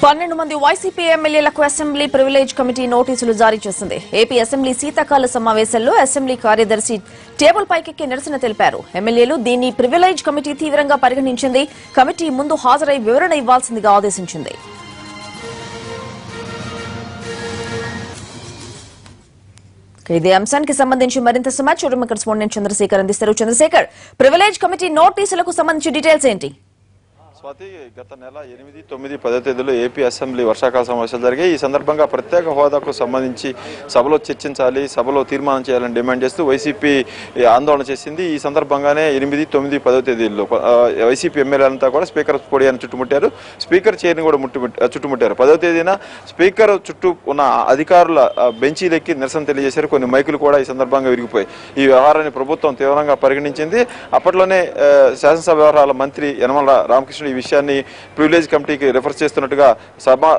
12 మంది వైసీపీ ఎమ్మెల్యేలకు assembly privilege committee నోటీసులు జారీ చేసింది. ఏపీ అసెంబ్లీ శీతాకాల సమావేశాల్లో అసెంబ్లీ కార్యదర్శి టేబుల్ పైకెక్కి నిరసన తెలిపారు. ఎమ్మెల్యేలు దీన్ని ప్రివిలేజ్ కమిటీ తీవ్రంగా పరిగణించింది. కమిటీ ముందు హాజరై వివరణ ఇవ్వాల్సిందిగా ఆదేశించింది. ఇదే అంశానికి సంబంధించి మరింత సమాచారం కరెస్పాండెంట్ చంద్రశేఖర్ అందిస్తారు. చంద్రశేఖర్, ప్రివిలేజ్ కమిటీ నోటీసులకు సంబంధించి డీటెయిల్స్ ఏంటి? స్వాతి, గత నెల 8, 9, 10 తేదీలో ఏపీ అసెంబ్లీ వర్షాకాల సమావేశాలు జరిగాయి. ఈ సందర్భంగా ప్రత్యేక హోదాకు సంబంధించి సభలో చర్చించాలి, సభలో తీర్మానం చేయాలని డిమాండ్ చేస్తూ వైసీపీ ఆందోళన చేసింది. ఈ సందర్భంగానే 8, 9, 10 తేదీల్లో వైసీపీ ఎమ్మెల్యేలంతా కూడా స్పీకర్ పొడియాన్ని చుట్టుముట్టారు. స్పీకర్ చైర్ని కూడా చుట్టుముట్టారు. 10వ తేదీన స్పీకర్ చుట్టూ ఉన్న అధికారుల బెంచీలెక్కి నిరసన తెలియజేశారు. కొన్ని మైకులు కూడా ఈ సందర్భంగా విరిగిపోయాయి. ఈ వ్యవహారాన్ని ప్రభుత్వం తీవ్రంగా పరిగణించింది. అప్పట్లోనే శాసనసభ వ్యవహారాల మంత్రి యనమల రామకృష్ణుడు ఈ విషయాన్ని ప్రివిలేజ్ కమిటీకి రిఫర్ చేస్తున్నట్టుగా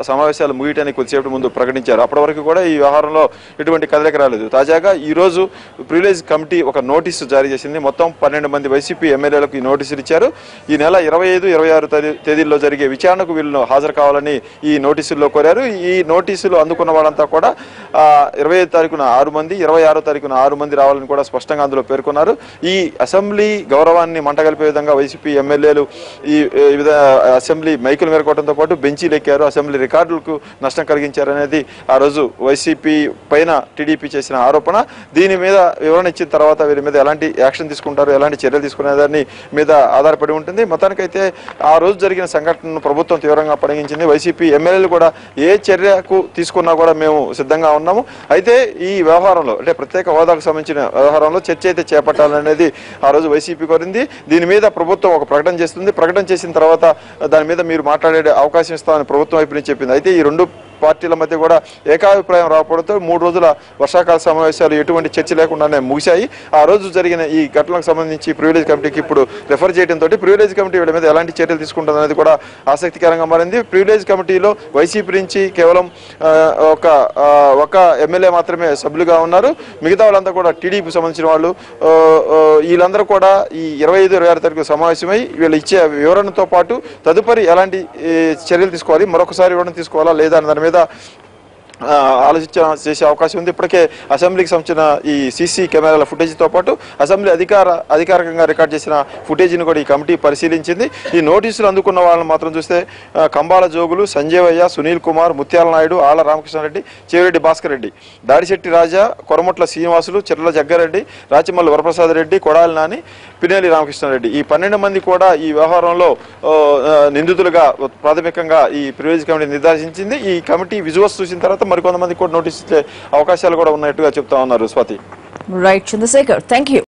సమావేశాలు ముగియటానికి కొద్దిసేపటి ముందు ప్రకటించారు. అప్పటి వరకు కూడా ఈ వ్యవహారంలో ఎటువంటి కదలిక రాలేదు. తాజాగా ఈ రోజు ప్రివిలేజ్ కమిటీ ఒక నోటీసు జారీ చేసింది. మొత్తం 12 మంది వైసీపీ ఎమ్మెల్యేలకు ఈ నోటీసులు ఇచ్చారు. ఈ నెల 25, 26 తేదీల్లో జరిగే విచారణకు వీళ్ళను హాజరు కావాలని ఈ నోటీసుల్లో కోరారు. ఈ నోటీసులు అందుకున్న వాళ్ళంతా కూడా 25 తారీఖున 6 మంది, 26 తారీఖున 6 మంది రావాలని కూడా స్పష్టంగా అందులో పేర్కొన్నారు. ఈ అసెంబ్లీ గౌరవాన్ని మంటగలిపే విధంగా వైసీపీ ఎమ్మెల్యేలు ఈ అసెంబ్లీ మైకులు మేరకోవడంతో పాటు బెంచీలు ఎక్కారు, అసెంబ్లీ రికార్డులకు నష్టం కలిగించారనేది ఆ రోజు వైసీపీ పైన టీడీపీ చేసిన ఆరోపణ. దీని మీద వివరణ ఇచ్చిన తర్వాత వీరి మీద ఎలాంటి యాక్షన్ తీసుకుంటారు, ఎలాంటి చర్యలు తీసుకునే దాని మీద ఆధారపడి ఉంటుంది. మొత్తానికైతే ఆ రోజు జరిగిన సంఘటనను ప్రభుత్వం తీవ్రంగా పరిగణించింది. వైసీపీ ఎమ్మెల్యేలు కూడా ఏ చర్యకు తీసుకున్నా కూడా మేము సిద్ధంగా ఉన్నాము. అయితే ఈ వ్యవహారంలో అంటే ప్రత్యేక హోదాకు సంబంధించిన వ్యవహారంలో చర్చ అయితే చేపట్టాలనేది ఆ రోజు వైసీపీ కోరింది. దీని మీద ప్రభుత్వం ఒక ప్రకటన చేస్తుంది. ప్రకటన చేసిన తర్వాత దాని మీద మీరు మాట్లాడే అవకాశం ఇస్తామని ప్రభుత్వం వైపు నుంచి చెప్పింది. అయితే ఈ రెండు పార్టీల మధ్య కూడా ఏకాభిప్రాయం రాకపోవడంతో 3 రోజుల వర్షాకాల సమావేశాలు ఎటువంటి చర్చ లేకుండానే ముగిశాయి. ఆ రోజు జరిగిన ఈ ఘటనకు సంబంధించి ప్రివిలేజ్ కమిటీకి ఇప్పుడు రిఫర్ చేయడంతో ప్రివిలేజ్ కమిటీ వీళ్ళ మీద ఎలాంటి చర్యలు తీసుకుంటుందనేది కూడా ఆసక్తికరంగా మారింది. ప్రివిలేజ్ కమిటీలో వైసీపీ నుంచి కేవలం ఒక ఎమ్మెల్యే మాత్రమే సభ్యులుగా ఉన్నారు. మిగతా వాళ్ళంతా కూడా టీడీపీకి సంబంధించిన వాళ్ళు. వీళ్ళందరూ కూడా ఈ 25, 26 తారీఖు సమావేశమై వీళ్ళు ఇచ్చే వివరణతో పాటు తదుపరి ఎలాంటి చర్యలు తీసుకోవాలి, మరొకసారి వివరణ తీసుకోవాలా లేదా అనే దాని మీద చేసే అవకాశం ఉంది. ఇప్పటికే అసెంబ్లీకి సంబంధించిన ఈ సీసీ కెమెరాల ఫుటేజ్తో పాటు అసెంబ్లీ అధికారికంగా రికార్డ్ చేసిన ఫుటేజ్ని కూడా ఈ కమిటీ పరిశీలించింది. ఈ నోటీసులు అందుకున్న వాళ్ళని మాత్రం చూస్తే కంబాల జోగులు, సంజీవయ్య, సునీల్ కుమార్, ముత్యాల నాయుడు, ఆళ్ల రామకృష్ణారెడ్డి, చెవిరెడ్డి భాస్కర్ రెడ్డి, దాడిశెట్టి రాజా, కొరమొట్ల శ్రీనివాసులు, చిర్ల జగ్గారెడ్డి, రాచమల్లి వరప్రసాద్ రెడ్డి, కొడాలి నాని, పినేలి రామకృష్ణారెడ్డి ఈ 12 మంది కూడా ఈ వ్యవహారంలో నిందితులుగా ప్రాథమికంగా ఈ ప్రివిలేజ్ కమిటీ నిర్ధారించింది. ఈ కమిటీ విజువల్స్ చూసిన తర్వాత మరికొంతమంది కూడా నోటీస్ ఇచ్చే అవకాశాలు కూడా ఉన్నట్టుగా చెప్తా ఉన్నారు. Swathi. Right Chandrasekhar, thank you.